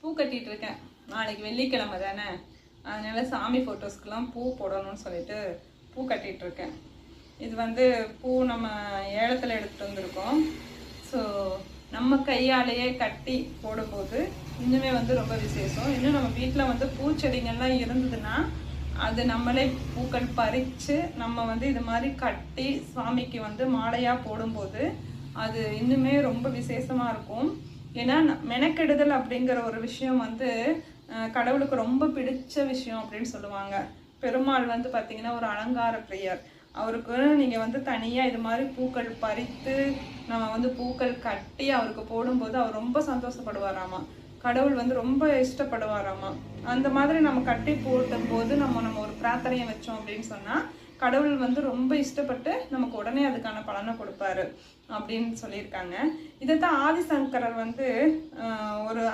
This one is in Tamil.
பூ கட்டிட்டு இருக்கேன். நாளைக்கு வெள்ளிக்கிழமை தானே, அதனால சாமி ஃபோட்டோஸ்க்கெல்லாம் பூ போடணும்னு சொல்லிட்டு பூ கட்டிட்டு இருக்கேன். இது வந்து பூ நம்ம ஏலத்தில் எடுத்துகிட்டு வந்திருக்கோம். ஸோ நம்ம கையாலேயே கட்டி போடும்போது இன்னுமே வந்து ரொம்ப விசேஷம். இன்னும் நம்ம வீட்டில் வந்து பூச்செடிங்கள்லாம் இருந்ததுன்னா அது நம்மளே பூக்கள் பறித்து நம்ம வந்து இது மாதிரி கட்டி சாமிக்கு வந்து மாலையாக போடும்போது அது இன்னுமே ரொம்ப விசேஷமாக இருக்கும். ஏன்னா மெனக்கெடுதல் அப்படிங்கிற ஒரு விஷயம் வந்து கடவுளுக்கு ரொம்ப பிடிச்ச விஷயம் அப்படின்னு சொல்லுவாங்க. பெருமாள் வந்து பார்த்திங்கன்னா ஒரு அலங்கார பிரியர். அவருக்கு நீங்கள் வந்து தனியாக இது மாதிரி பூக்கள் பறித்து நம்ம வந்து பூக்கள் கட்டி அவருக்கு போடும்போது அவர் ரொம்ப சந்தோஷப்படுவாராமா. கடவுள் வந்து ரொம்ப இஷ்டப்படுவாராமா. அந்த மாதிரி நம்ம கட்டி போட்டும் போது நம்ம ஒரு பிரார்த்தனையை வச்சோம் அப்படின்னு சொன்னால் கடவுள் வந்து ரொம்ப இஷ்டப்பட்டு நமக்கு உடனே அதுக்கான பலனை கொடுப்பாரு அப்படின்னு சொல்லியிருக்காங்க. இதைத்தான் ஆதிசங்கரர் வந்து ஒரு